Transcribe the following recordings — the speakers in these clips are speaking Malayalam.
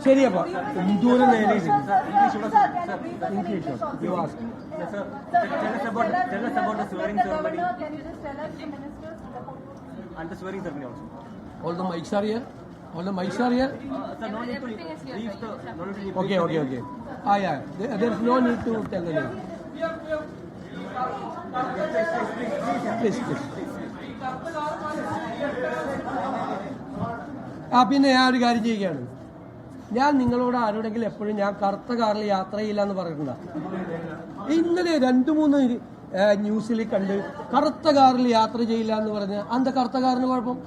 ശരി, അപ്പൊ എന്തോരം നേരെ English. You ask. Yes, sir. Tell us about the swearing ceremony. Can you just tell us the ministers? And the swearing ceremony also. All the mics are here. All the mics are here. Sir, no need to brief the. No need to brief Okay, okay, okay. Yeah. There's no need to tell the name. Please. പിന്നെ ഞാൻ ഒരു കാര്യം ചെയ്യുകയാണ്. ഞാൻ നിങ്ങളോട് ആരോടെങ്കിലും എപ്പോഴും ഞാൻ കറുത്ത കാറിൽ യാത്ര ചെയ്യില്ല എന്ന് പറഞ്ഞിട്ടുണ്ടാ. ഇന്നലെ 2-3 ന്യൂസിൽ കണ്ട് കറുത്ത കാറിൽ യാത്ര ചെയ്യില്ല എന്ന് പറഞ്ഞ് അന്ത കറുത്ത കാറിന് കുഴപ്പം.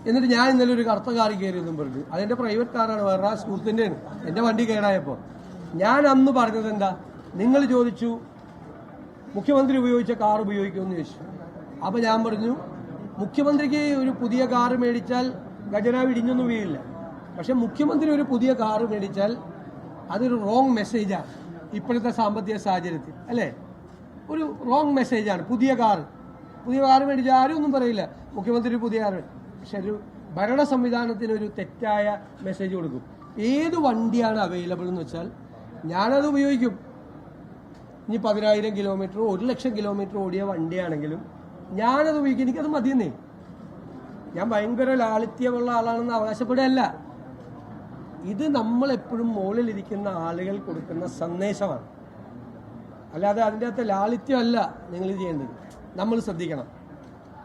എന്നിട്ട് ഞാൻ ഇന്നലെ ഒരു കറുത്ത കാറിൽ കയറിയെന്നും പറഞ്ഞു. അതെന്റെ പ്രൈവറ്റ് കാറാണ്, വേറെ സുഹൃത്തിൻ്റെയാണ്. എന്റെ വണ്ടി കേടായപ്പോൾ ഞാൻ അന്ന് പറഞ്ഞത് എന്താ, നിങ്ങൾ ചോദിച്ചു മുഖ്യമന്ത്രി ഉപയോഗിച്ച കാർ ഉപയോഗിക്കുമെന്ന് ചോദിച്ചു. അപ്പൊ ഞാൻ പറഞ്ഞു മുഖ്യമന്ത്രിക്ക് ഒരു പുതിയ കാർ മേടിച്ചാൽ ഖജനാവ് ഇടിഞ്ഞൊന്നും വീഴില്ല. പക്ഷെ മുഖ്യമന്ത്രി ഒരു പുതിയ കാർ മേടിച്ചാൽ അതൊരു റോങ് മെസ്സേജാണ് ഇപ്പോഴത്തെ സാമ്പത്തിക സാഹചര്യത്തിൽ, അല്ലേ? ഒരു റോങ് മെസ്സേജാണ്. പുതിയ കാർ മേടിച്ചാൽ ആരും ഒന്നും പറയില്ല മുഖ്യമന്ത്രി പുതിയ കാർ. പക്ഷെ ഒരു ഭരണ സംവിധാനത്തിന് ഒരു തെറ്റായ മെസ്സേജ് കൊടുക്കും. ഏത് വണ്ടിയാണ് അവൈലബിൾ എന്ന് വെച്ചാൽ ഞാനത് ഉപയോഗിക്കും. ഇനി 10,000 കിലോമീറ്റർ 1,00,000 കിലോമീറ്റർ ഓടിയ വണ്ടിയാണെങ്കിലും ഞാനത് ഉപയോഗിക്കും. എനിക്കത് മതിയെന്നേ. ഞാൻ ഭയങ്കര ലാളിത്യമുള്ള ആളാണെന്ന് അവകാശപ്പെടുകയല്ല. ഇത് നമ്മളെപ്പോഴും മുകളിലിരിക്കുന്ന ആളുകൾ കൊടുക്കുന്ന സന്ദേശമാണ്. അല്ലാതെ അതിൻ്റെ അകത്ത് ലാളിത്യമല്ല നിങ്ങൾ ചെയ്യേണ്ടത്. നമ്മൾ ശ്രദ്ധിക്കണം.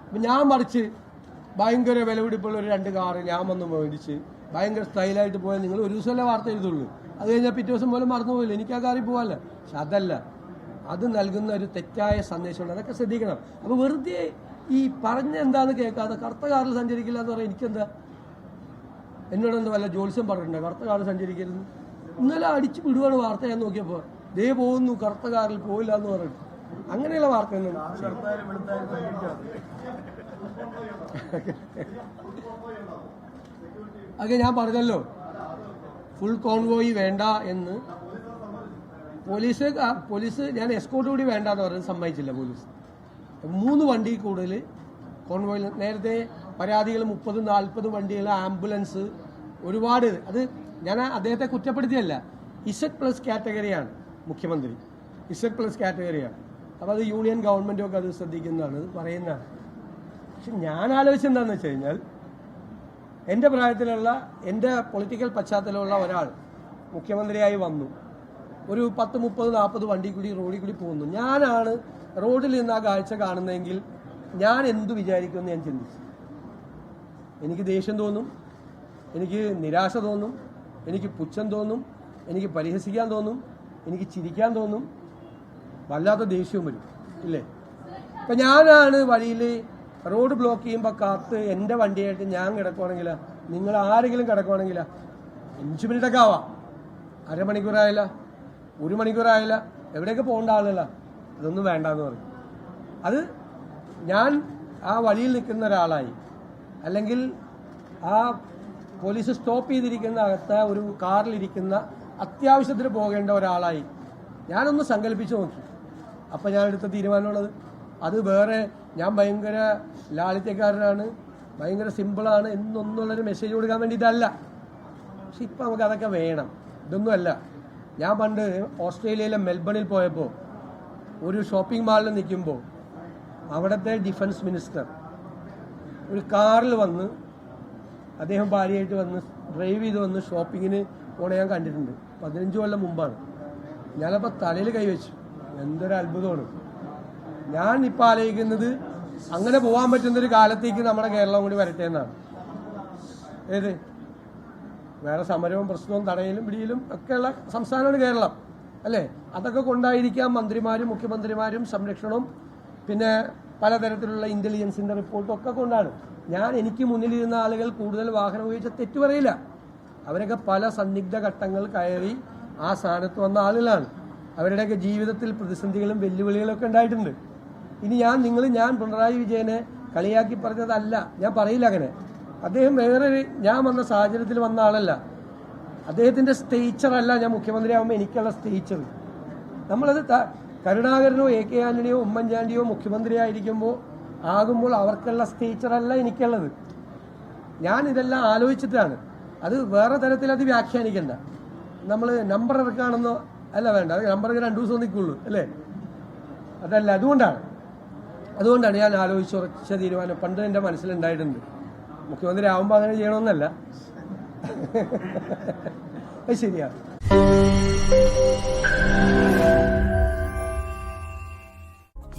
അപ്പം ഞാൻ മറിച്ച് ഭയങ്കര വിലപിടിപ്പുള്ള ഒരു 2 കാറ് ഞാൻ വന്ന് മേടിച്ച് ഭയങ്കര സ്റ്റൈലായിട്ട് പോയാൽ നിങ്ങൾ ഒരു ദിവസമല്ലേ വാർത്ത എഴുതുള്ളൂ. അത് കഴിഞ്ഞാൽ പിറ്റേ ദിവസം പോലും മറന്നു പോയില്ല. എനിക്ക് ആ കാറിൽ പോകാമല്ല. പക്ഷെ അതല്ല, അത് നൽകുന്ന ഒരു തെറ്റായ സന്ദേശമുണ്ട്. അതൊക്കെ ശ്രദ്ധിക്കണം. അപ്പോൾ വെറുതെ ഈ പറഞ്ഞ എന്താന്ന് കേൾക്കാതെ കറുത്ത കാറിൽ സഞ്ചരിക്കില്ല എന്ന് പറയാൻ എനിക്കെന്താ? എന്നോടെന്താ വല്ല ജോത്സ്യം പറഞ്ഞിട്ടുണ്ട് കറുത്ത കാറിൽ സഞ്ചരിക്കരുത്? ഇന്നലെ അടിച്ചു വിടുവാണ് വാർത്ത. ഞാൻ നോക്കിയപ്പോൾ ദേ പോകുന്നു കറുത്ത കാറിൽ പോയില്ല എന്ന് പറഞ്ഞിട്ട്. അങ്ങനെയുള്ള വാർത്തയൊന്നും അതൊക്കെ ഞാൻ പറഞ്ഞല്ലോ. ഫുൾ കോൺവോയ് വേണ്ട എന്ന് പോലീസ് ഞാൻ എസ്കോർട്ട് കൂടി വേണ്ട എന്ന് പറഞ്ഞ് സമ്മതിച്ചില്ല പോലീസ്. 3 വണ്ടി കൂടുതൽ കോൺവോയിൽ. നേരത്തെ പരാതികൾ 30-40 വണ്ടികൾ, ആംബുലൻസ് ഒരുപാട്. അത് ഞാൻ അദ്ദേഹത്തെ കുറ്റപ്പെടുത്തിയല്ല. Z+ കാറ്റഗറിയാണ് മുഖ്യമന്ത്രി, Z+ കാറ്റഗറിയാണ്. അപ്പോൾ അത് യൂണിയൻ ഗവൺമെൻറ്റും ഒക്കെ അത് ശ്രദ്ധിക്കുന്നതാണ്, അത് പറയുന്നതാണ്. പക്ഷെ ഞാൻ ആലോചിച്ചെന്താണെന്ന് വെച്ച് കഴിഞ്ഞാൽ എൻ്റെ പ്രായത്തിലുള്ള എൻ്റെ പൊളിറ്റിക്കൽ പശ്ചാത്തലമുള്ള ഒരാൾ മുഖ്യമന്ത്രിയായി വന്നു, ഒരു 10-30-40 വണ്ടി കൂടി റോഡിൽ കൂടി പോകുന്നു. ഞാനാണ് റോഡിൽ നിന്ന് ആ കാഴ്ച കാണുന്നതെങ്കിൽ ഞാൻ എന്തു വിചാരിക്കുമെന്ന് ഞാൻ ചിന്തിച്ചു. എനിക്ക് ദേഷ്യം തോന്നും, എനിക്ക് നിരാശ തോന്നും, എനിക്ക് പുച്ഛം തോന്നും, എനിക്ക് പരിഹസിക്കാൻ തോന്നും, എനിക്ക് ചിരിക്കാൻ തോന്നും, വല്ലാത്ത ദേഷ്യവും വരും, ഇല്ലേ? അപ്പം ഞാനാണ് വഴിയിൽ റോഡ് ബ്ലോക്ക് ചെയ്യുമ്പോൾ കാത്ത് എൻ്റെ വണ്ടിയായിട്ട് ഞാൻ കിടക്കുവാണെങ്കിലാ, നിങ്ങൾ ആരെങ്കിലും കിടക്കുവാണെങ്കിലാ 5 മിനിറ്റൊക്കെ ആവാം, അരമണിക്കൂറായില്ല, 1 മണിക്കൂറായില്ല, എവിടെയൊക്കെ പോകേണ്ട ആളല്ല. അതൊന്നും വേണ്ടെന്ന് പറയും. അത് ഞാൻ ആ വഴിയിൽ നിൽക്കുന്ന ഒരാളായി, അല്ലെങ്കിൽ ആ പോലീസ് സ്റ്റോപ്പ് ചെയ്തിരിക്കുന്ന അകത്ത് ഒരു കാറിലിരിക്കുന്ന അത്യാവശ്യത്തിന് പോകേണ്ട ഒരാളായി ഞാനൊന്ന് സങ്കല്പിച്ച് നോക്കി. അപ്പം ഞാൻ എടുത്ത തീരുമാനമുള്ളത് അത് വേറെ ഞാൻ ഭയങ്കര ലാളിത്യക്കാരനാണ്, ഭയങ്കര സിമ്പിളാണ് എന്നൊന്നുള്ളൊരു മെസ്സേജ് കൊടുക്കാൻ വേണ്ടിയിട്ടല്ല. പക്ഷെ ഇപ്പം നമുക്ക് അതൊക്കെ വേണം. ഇതൊന്നുമല്ല. ഞാൻ പണ്ട് ഓസ്ട്രേലിയയിലെ മെൽബണിൽ പോയപ്പോൾ ഒരു ഷോപ്പിംഗ് മാളിൽ നിൽക്കുമ്പോൾ അവിടുത്തെ ഡിഫൻസ് മിനിസ്റ്റർ ഒരു കാറിൽ വന്ന് അദ്ദേഹം ഭാര്യയായിട്ട് വന്ന് ഡ്രൈവ് ചെയ്ത് വന്ന് ഷോപ്പിങ്ങിന് പോണ ഞാൻ കണ്ടിട്ടുണ്ട്. 15 കൊല്ലം മുമ്പാണ്. ഞാനപ്പോൾ തലയിൽ കൈവച്ചു. എന്തൊരു അത്ഭുതമാണ്. ഞാൻ ഇപ്പം ആലോചിക്കുന്നത് അങ്ങനെ പോകാൻ പറ്റുന്നൊരു കാലത്തേക്ക് നമ്മുടെ കേരളം കൂടി വരട്ടെ എന്നാണ്. ഏത് വേറെ സമരവും പ്രശ്നവും തടയലും പിടിയിലും ഒക്കെയുള്ള സംസ്ഥാനമാണ് കേരളം, അല്ലേ? അതൊക്കെ കൊണ്ടായിരിക്കാം മന്ത്രിമാരും മുഖ്യമന്ത്രിമാരും സംരക്ഷണവും പിന്നെ പലതരത്തിലുള്ള ഇന്റലിജൻസിന്റെ റിപ്പോർട്ടും ഒക്കെ കൊണ്ടാണ്. എനിക്ക് മുന്നിലിരുന്ന ആളുകൾ കൂടുതൽ വാഹനം ഉപയോഗിച്ച തെറ്റു പറയില്ല. അവരൊക്കെ പല സന്നിഗ്ധ ഘട്ടങ്ങൾ കയറി ആ സ്ഥാനത്ത് വന്ന ആളുകളാണ്. അവരുടെയൊക്കെ ജീവിതത്തിൽ പ്രതിസന്ധികളും വെല്ലുവിളികളൊക്കെ ഉണ്ടായിട്ടുണ്ട്. ഇനി ഞാൻ പിണറായി വിജയനെ കളിയാക്കി പറഞ്ഞതല്ല, ഞാൻ പറയില്ല അങ്ങനെ. അദ്ദേഹം വേറൊരു ഞാൻ വന്ന സാഹചര്യത്തിൽ വന്ന ആളല്ല. അദ്ദേഹത്തിൻ്റെ സ്റ്റേച്ചറല്ല ഞാൻ മുഖ്യമന്ത്രിയാകുമ്പോൾ എനിക്കുള്ള സ്റ്റേച്ചർ. നമ്മളത് കരുണാകരനോ AK ആന്റണിയോ ഉമ്മൻചാണ്ടിയോ മുഖ്യമന്ത്രിയാകുമ്പോൾ അവർക്കുള്ള സ്റ്റേച്ചറല്ല എനിക്കുള്ളത്. ഞാൻ ഇതെല്ലാം ആലോചിച്ചിട്ടാണ്. അത് വേറെ തരത്തിൽ അത് വ്യാഖ്യാനിക്കണ്ട. നമ്മൾ നമ്പർ ഇറക്കുകയാണെന്നോ അല്ല വേണ്ട, അത് നമ്പർ 2 ദിവസം നിൽക്കുള്ളൂ അല്ലേ, അതല്ല. അതുകൊണ്ടാണ് ഞാൻ ആലോചിച്ചുറച്ച തീരുമാനം പണ്ട് എൻ്റെ മനസ്സിലുണ്ടായിട്ടുണ്ട്. മുഖ്യമന്ത്രി ആവുമ്പോൾ അങ്ങനെ ചെയ്യണമെന്നല്ല. അത് ശരിയാണ്.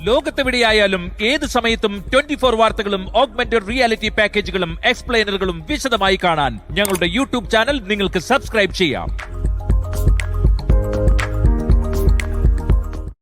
ലോകത്തെവിടെയായാലും ഏത് സമയത്തും 24 വാർത്തകളും ഓഗ്മെന്റഡ് റിയാലിറ്റി പാക്കേജുകളും എക്സ്പ്ലെയിനറുകളും വിശദമായി കാണാൻ ഞങ്ങളുടെ യൂട്യൂബ് ചാനൽ നിങ്ങൾക്ക് സബ്സ്ക്രൈബ് ചെയ്യാം.